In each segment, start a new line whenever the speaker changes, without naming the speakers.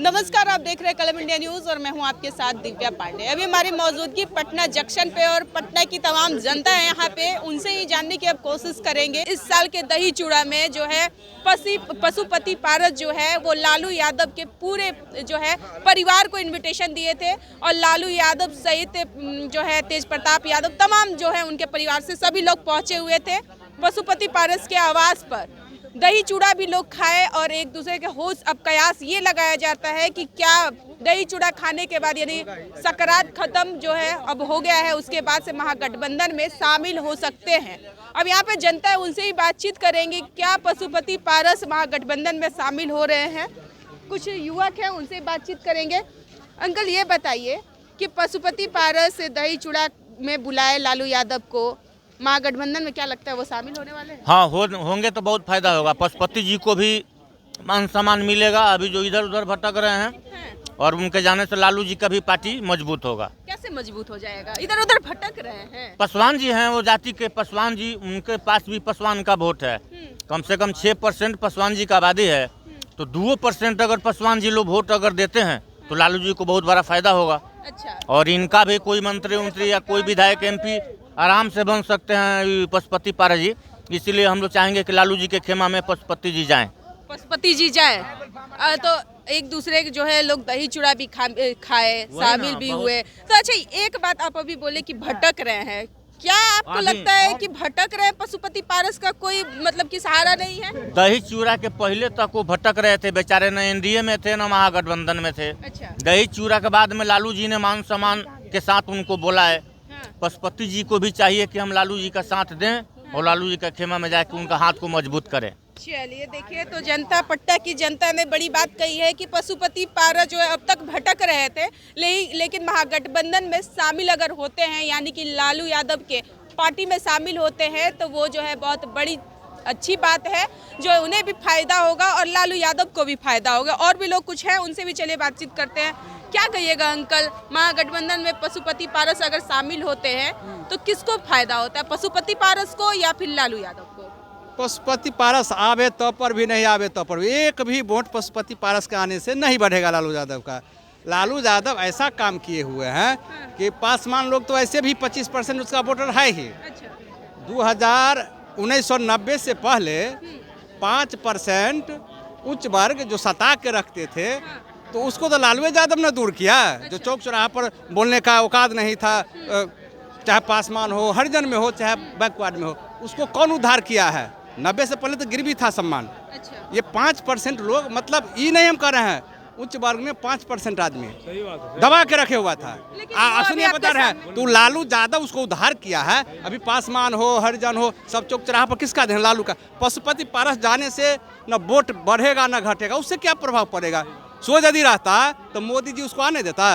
नमस्कार, आप देख रहे हैं कलम इंडिया न्यूज और मैं हूं आपके साथ दिव्या पांडे। अभी हमारी मौजूदगी पटना जंक्शन पे और पटना की तमाम जनता है यहाँ पे, उनसे ही जानने की अब कोशिश करेंगे। इस साल के दही चूड़ा में जो है पशुपति पारस जो है वो लालू यादव के पूरे जो है परिवार को इन्विटेशन दिए थे और लालू यादव सहित जो है तेज प्रताप यादव तमाम जो है उनके परिवार से सभी लोग पहुंचे हुए थे पशुपति पारस के आवास पर। दही चूड़ा भी लोग खाए और एक दूसरे के होश अब कयास ये लगाया जाता है कि क्या दही चूड़ा खाने के बाद यानी सकरात खत्म जो है अब हो गया है, उसके बाद से महागठबंधन में शामिल हो सकते हैं। अब यहाँ पे जनता है उनसे ही बातचीत करेंगे, क्या पशुपति पारस महागठबंधन में शामिल हो रहे हैं। कुछ युवक हैं उनसे बातचीत करेंगे। अंकल ये बताइए कि पशुपति पारस दही चूड़ा में बुलाए लालू यादव को, महागठबंधन में क्या लगता है वो शामिल होने वाले हैं?
हाँ, होंगे तो बहुत फायदा होगा। पशुपति जी को भी मान सम्मान मिलेगा। अभी जो इधर उधर भटक रहे हैं और उनके जाने से लालू जी का भी पार्टी मजबूत होगा।
कैसे मजबूत हो जाएगा? इधर उधर भटक रहे हैं।
पासवान जी हैं, वो जाति के पासवान जी, उनके पास भी पासवान का वोट है। कम से कम 6% पासवान जी का आबादी है, तो 2% अगर पासवान जी लोग वोट अगर देते हैं तो लालू जी को बहुत बड़ा फायदा होगा।
अच्छा।
और इनका भी कोई मंत्री या कोई विधायक MP आराम से बन सकते हैं पशुपति पारस जी। इसीलिए हम लोग चाहेंगे कि लालू जी के खेमा में पशुपति जी जाएं।
पशुपति जी जाए तो एक दूसरे के जो है लोग दही चूड़ा भी खाए, शामिल भी हुए। तो अच्छा, एक बात आप अभी बोले कि भटक रहे हैं, क्या आपको लगता है कि भटक रहे पशुपति पारस का कोई मतलब कि सहारा नहीं है?
दही चूड़ा के पहले तक वो भटक रहे थे बेचारे, न NDA में थे न महागठबंधन में थे।
अच्छा।
दही चूड़ा के बाद में लालू जी ने मान सम्मान के साथ उनको बोला है। पशुपति जी को भी चाहिए कि हम लालू जी का साथ दें और लालू जी का खेमा में जाके उनका हाथ को मजबूत करें।
चलिए देखिए, तो जनता, पटना की जनता ने बड़ी बात कही है कि पशुपति पारस जो है अब तक भटक रहे थे, लेकिन महागठबंधन में शामिल अगर होते हैं यानी कि लालू यादव के पार्टी में शामिल होते हैं तो वो जो है बहुत बड़ी अच्छी बात है, जो उन्हें भी फायदा होगा और लालू यादव को भी फायदा होगा। और भी लोग कुछ हैं उनसे भी चलिए बातचीत करते हैं। क्या कहिएगा अंकल, महागठबंधन में पशुपति पारस अगर शामिल होते हैं तो किसको फायदा होता है, पशुपति पारस को या फिर लालू यादव को?
पशुपति पारस आवे तो पर भी, नहीं आवे तो पर भी, एक भी वोट पशुपति पारस के आने से नहीं बढ़ेगा लालू यादव का। लालू यादव ऐसा काम किए हुए हैं कि पासवान लोग तो ऐसे भी 25% उसका वोटर है ही। 1990 से पहले 5% उच्च वर्ग जो सता के रखते थे तो उसको तो लालू यादव ने दूर किया। जो चौक चौराहा पर बोलने का औकात नहीं था, चाहे पासवान हो, हरिजन में हो, चाहे बैकवर्ड में हो, उसको कौन उद्धार किया है? 90 से पहले तो गिरवी था सम्मान।
अच्छा।
ये 5% लोग, मतलब ये नहीं हम कर रहे हैं, उच्च वर्ग में 5% आदमी दबा के रखे हुआ था। सुनिए, बता रहे हैं तो लालू यादव उसको उद्धार किया है। अभी पासवान हो, हरिजन हो, सब चौक चौराहा पर किसका ध्यान? लालू का। पशुपति पारस जाने से न वोट बढ़ेगा न घटेगा, उससे क्या प्रभाव पड़ेगा? सोच यदि रहता तो मोदी जी उसको आने देता।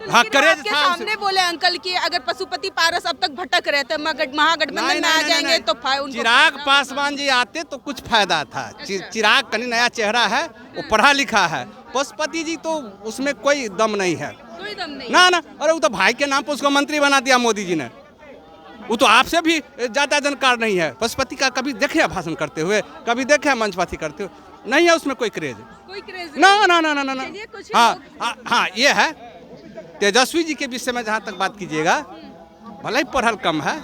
हाँ, करेज था।
सामने बोले अंकल कि अगर पशुपति पारस अब तक भटक रहे थे, महागठबंधन में आ जाएंगे तो
चिराग पासवान जी आते तो कुछ फायदा था। चिराग कहीं नया चेहरा है, वो पढ़ा लिखा है। पशुपति जी तो उसमें कोई दम नहीं है,
कोई दम नहीं।
ना। अरे वो तो भाई के नाम पर उसको मंत्री बना दिया मोदी जी ने। वो तो आपसे भी ज्यादा जानकार नहीं है। पशुपति का कभी देखे भाषण करते हुए, कभी देखे मंचपाती करते हुए? नहीं है उसमें कोई क्रेज ना। हाँ, ये है तेजस्वी जी के विषय में जहाँ तक बात कीजिएगा, भले ही पढ़ल कम है,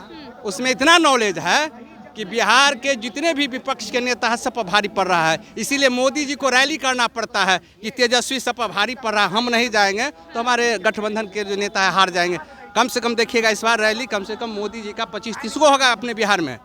उसमें इतना नॉलेज है कि बिहार के जितने भी विपक्ष के नेता हैं सब पर भारी पड़ रहा है। इसीलिए मोदी जी को रैली करना पड़ता है कि तेजस्वी सब पर भारी पड़ रहा है, हम नहीं जाएंगे तो हमारे गठबंधन के जो नेता है हार जाएंगे। कम से कम देखिएगा इस बार रैली कम से कम मोदी जी का 25-30 को होगा अपने बिहार में।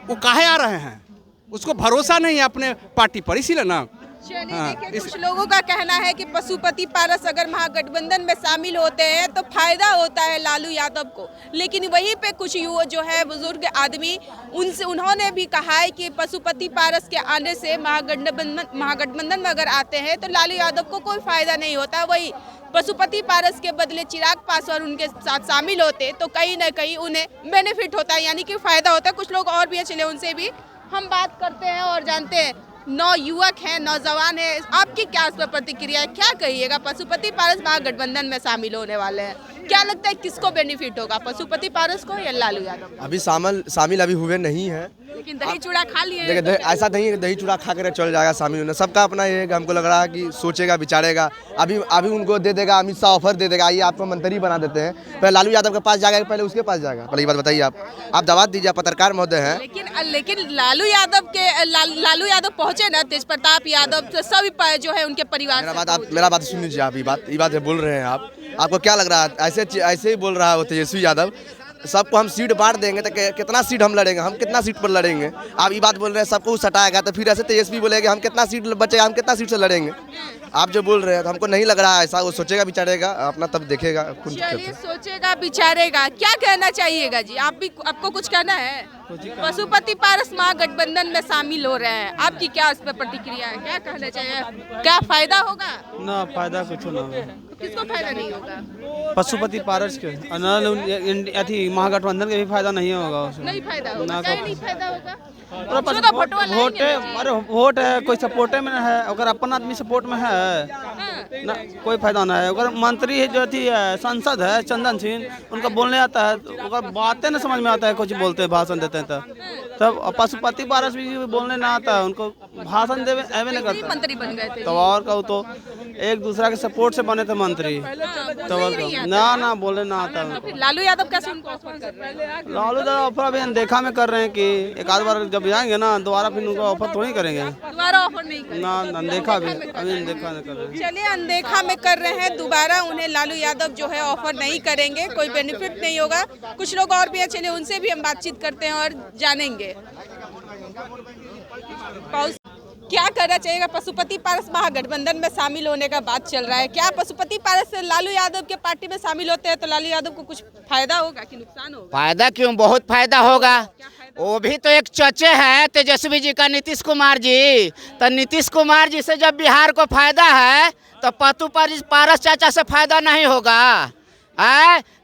वो काहे आ रहे हैं? उसको भरोसा नहीं है अपने पार्टी पर, इसीलिए ना।
देखिए, कुछ लोगों का कहना है कि पशुपति पारस अगर महागठबंधन में शामिल होते हैं तो फायदा होता है लालू यादव को, लेकिन वहीं पे कुछ युवा जो है बुजुर्ग आदमी उन्होंने भी कहा है कि पशुपति पारस के आने से महागठबंधन में अगर आते हैं तो लालू यादव को कोई फायदा नहीं होता। वही पशुपति पारस के बदले चिराग पासवान उनके साथ शामिल होते तो कहीं ना कहीं उन्हें बेनिफिट होता है, यानी कि फायदा होता है। कुछ लोग और भी है, चले उनसे भी हम बात करते हैं और जानते हैं। युवक हैं, नौजवान हैं, आपकी क्या इस पर प्रतिक्रिया है? क्या कहिएगा, पशुपति पारस महागठबंधन में शामिल होने वाले हैं? क्या लगता है किसको बेनिफिट होगा, पशुपति पारस को या लालू यादव?
अभी शामिल अभी हुए नहीं है।
लेकिन दही चूड़ा खा लिए
देखिए ऐसा नहीं है दही चूड़ा खा कर चल जाएगा शामिल होने, सबका अपना ये है कि हमको लग रहा है कि सोचेगा विचारेगा। अभी उनको दे देगा, अमित शाह ऑफर दे देगा, ये आपको मंत्री बना देते हैं, पहले लालू यादव के पास जाएगा पहले उसके पास जाएगा? पहले ये बात बताइए आप दबाव दीजिए, पत्रकार महोदय हैं।
लेकिन लालू यादव पहुंचे ना, तेज प्रताप यादव तो सभी जो है उनके परिवार।
मेरा बात सुन लीजिए आप, ये बात बोल रहे हैं आपको क्या लग रहा है? ऐसे ही बोल रहा है वो तेजस्वी यादव, सबको हम सीट बांट देंगे तो कितना सीट हम लड़ेंगे, हम कितना सीट पर लड़ेंगे? आप ये बात बोल रहे हैं सबको सटाएगा, तो फिर ऐसे तेजस्वी बोलेगा हम कितना सीट बचेगा, हम कितना सीट से लड़ेंगे? आप जो बोल रहे हैं तो हमको नहीं लग रहा है ऐसा, वो सोचेगा विचारेगा अपना तब देखेगा।
चलिए सोचेगा विचारेगा, क्या कहना चाहिएगा जी? आपको कुछ कहना है? पशुपति पारस महागठबंधन में शामिल हो रहे हैं, आपकी क्या इस पर प्रतिक्रिया है? क्या कहना चाहिए, क्या फायदा होगा?
ना फायदा कुछ ना होगा।
किसको फायदा नहीं होगा?
पशुपति पारस के अथी महागठबंधन के भी फायदा नहीं होगा उसमें।
नहीं फायदा होगा, क्या नहीं फायदा होगा?
वोट है, कोई सपोर्टे में है, अगर अपन आदमी सपोर्ट में है ना कोई फायदा ना है। अगर मंत्री है जो थी सांसद है चंदन सिंह, उनका बोलने आता है तो बातें ना समझ में आता है, कुछ बोलते हैं भाषण देते हैं तब पशुपति पारस भी बोलने ना आता है, उनको भाषण देवे नहीं करता।
मंत्री बन गए थे
तो और कहूँ तो एक दूसरा के सपोर्ट से बने थे मंत्री, तो ना बोले ना आता है।
फिर लालू यादव कैसे उनको ऑफर कर रहे हैं?
लालू यादव ऑफर अभी अनदेखा में कर रहे हैं कि एक आध बार जब जाएंगे ना दोबारा फिर उनको ऑफर थोड़ी करेंगे,
दोबारा ऑफर नहीं करेंगे।
ना अनदेखा भी अभी अनदेखा नहीं कर रहे हैं।
चलिए अनदेखा में कर रहे हैं, दोबारा उन्हें लालू यादव जो है ऑफर नहीं करेंगे, कोई बेनिफिट नहीं होगा। कुछ लोग और भी है, चलिए उनसे भी हम बातचीत करते हैं और जानेंगे क्या करना चाहिएगा। पशुपति पारस महागठबंधन में शामिल होने का बात चल रहा है, क्या पशुपति पारस से लालू यादव के पार्टी में शामिल होते हैं तो लालू यादव को कुछ फायदा होगा कि नुकसान होगा?
फायदा क्यों, बहुत फायदा होगा। वो भी तो एक चचे हैं तेजस्वी जी का, नीतीश कुमार जी। तो नीतीश कुमार जी से जब बिहार को फायदा है तो पशुपति पारस चाचा से फायदा नहीं होगा?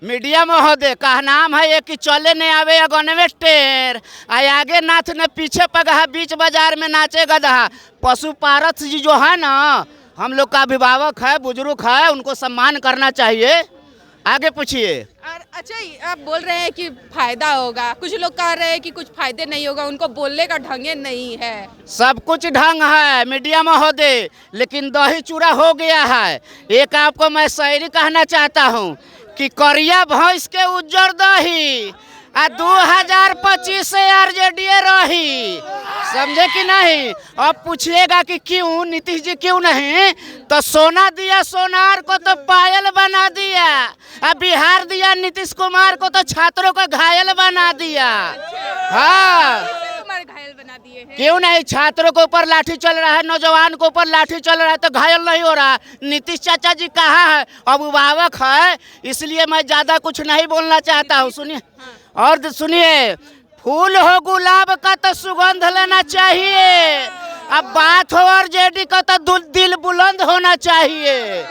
मीडिया महोदय का नाम है ये कि चले नहीं आवे अगनवे टेर, आगे नाथ ने पीछे पगहा, बीच बाजार में नाचे गधा। पशु पारस जी जो है ना हम लोग का अभिभावक है, बुजुर्ग है, उनको सम्मान करना चाहिए। आगे पूछिए।
और अच्छा आप बोल रहे हैं कि फायदा होगा, कुछ लोग कह रहे हैं कि कुछ फायदे नहीं होगा, उनको बोलने का ढंग नहीं है।
सब कुछ ढंग है मीडिया महोदय, लेकिन दही चूड़ा हो गया है। एक आपको मैं शायरी कहना चाहता हूँ कि करिया भैंस के उज्जर दही 2025 से आरजेडी रही, समझे कि नहीं? अब पूछिएगा कि क्यों नीतीश जी क्यों नहीं, तो सोना दिया सोनार को तो पायल बना दिया, अब बिहार दिया नीतीश कुमार को तो छात्रों को घायल बना दिया। हाँ
घायल बना दिए हैं।
क्यों नहीं, छात्रों के ऊपर लाठी चल रहा है, नौजवान के ऊपर लाठी चल रहा है तो घायल नहीं हो रहा। नीतीश चाचा जी कहाँ है, अभिभावक है, इसलिए मैं ज्यादा कुछ नहीं बोलना चाहता हूँ। सुनिए और सुनिए, फूल हो गुलाब का तो सुगंध लेना चाहिए, अब बात हो आरजेडी का तो दिल बुलंद होना चाहिए।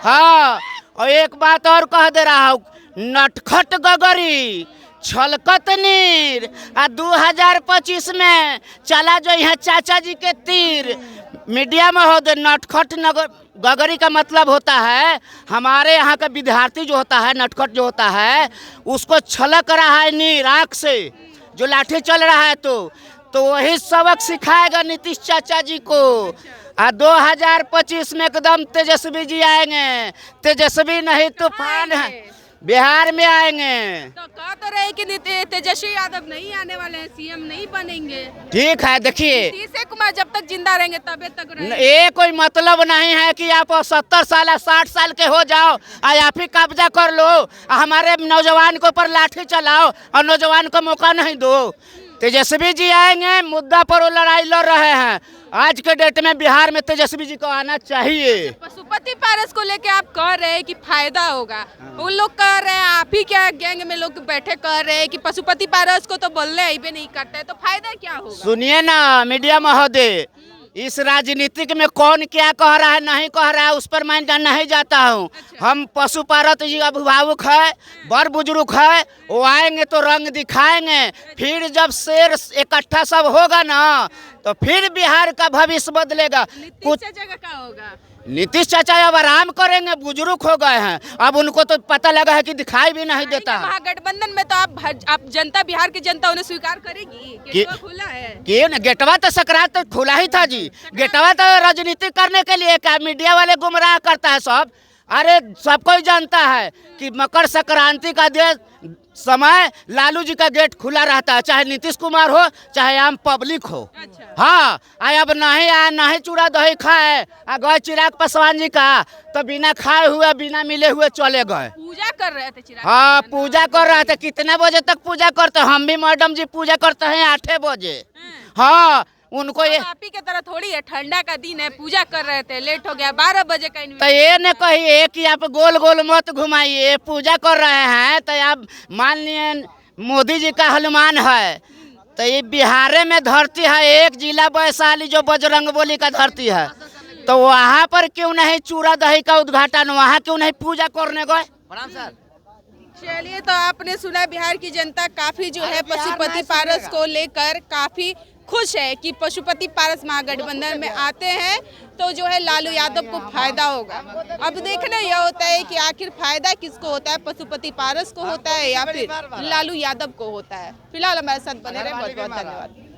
हाँ और एक बात और कह दे रहा हूँ, नटखट गगरी छलकत नीर 2025 में चला जो यहाँ चाचा जी के तीर। मीडिया महोदय, नटखट गगरी का मतलब होता है हमारे यहाँ का विद्यार्थी जो होता है, नटखट जो होता है उसको छलक रहा है नीर आँख से, जो लाठी चल रहा है तो वही सबक सिखाएगा नीतीश चाचा जी को। 2025 में एकदम तेजस्वी जी आएंगे, तेजस्वी नहीं तूफान है बिहार में आएंगे।
तो कह तो रहे कि तेजस्वी यादव नहीं आने वाले हैं, सीएम नहीं बनेंगे।
ठीक है, देखिए
नीतीश कुमार जब तक जिंदा रहेंगे तब तक रहेंगे।
ये कोई मतलब नहीं है कि आप 70 साल 60 साल के हो जाओ आप ही कब्जा कर लो, हमारे नौजवान के ऊपर लाठी चलाओ और नौजवान को मौका नहीं दो। तेजस्वी जी आएंगे, मुद्दा पर वो लड़ाई लड़ रहे हैं। आज के डेट में बिहार में तेजस्वी जी को आना चाहिए।
पशुपति पारस को लेके आप कह रहे हैं कि फायदा होगा, उन लोग कह रहे हैं, आप ही क्या गैंग में लोग बैठे कह रहे हैं कि पशुपति पारस को तो बोलने ही भी नहीं करते, तो फायदा क्या होगा?
सुनिए ना मीडिया महोदय, इस राजनीतिक में कौन क्या कह रहा है नहीं कह रहा है उस पर मैं नहीं जाता हूँ। हम पशुपालक जी अभिभावक है, बड़ बुजुर्ग है, वो आएंगे तो रंग दिखाएंगे। फिर जब शेर इकट्ठा सब होगा ना तो फिर बिहार का भविष्य बदलेगा।
नीतीश चाचा का क्या होगा?
नीतीश चाचा अब आराम करेंगे, बुजुर्ग हो गए हैं, अब उनको तो पता लगा है कि दिखाई भी नहीं देता है।
महागठबंधन में तो आप जनता, बिहार की जनता उन्हें स्वीकार करेगी? गेटवा खुला है
कि न गेटवा तो सकरात तो खुला ही था जी। गेटवा तो राजनीति करने के लिए क्या मीडिया वाले गुमराह करता है सब। अरे सब कोई जानता है कि मकर संक्रांति का समय लालू जी का गेट खुला रहता है, चाहे नीतीश कुमार हो चाहे आम पब्लिक हो।
अच्छा।
हाँ, अब नहीं आया, नहीं चूड़ा दही खाए, गए चिराग पासवान जी का तो बिना खाए हुए बिना मिले हुए चले गए।
पूजा कर रहे थे चिराग।
हाँ, पूजा कर रहे थे। कितने बजे तक पूजा करते? हम भी मैडम जी पूजा करते हैं 8 बजे। हाँ, उनको ये
आप ही की तरह थोड़ी है, ठंडा का दिन है, पूजा कर रहे थे, लेट हो गया, 12 बजे का
तो ये न कहिए कि आप गोल गोल मत घुमाइए। पूजा कर रहे हैं तो आप मान लिए मोदी जी का हनुमान है, तो ये बिहार में धरती है, एक जिला वैशाली जो बजरंगबली का धरती है, तो वहाँ पर क्यों नहीं चूड़ा दही का उद्घाटन, वहाँ क्यों नहीं पूजा करने गए?
चलिए, तो आपने सुना बिहार की जनता काफी जो है पशुपति पारस को लेकर काफी खुश है कि पशुपति पारस महागठबंधन में आते हैं तो जो है लालू यादव को फायदा होगा। अब देखना यह होता है कि आखिर फायदा किसको होता है, पशुपति पारस को होता है या फिर लालू यादव को होता है। फिलहाल हमारे साथ बने रहे, बहुत बहुत धन्यवाद।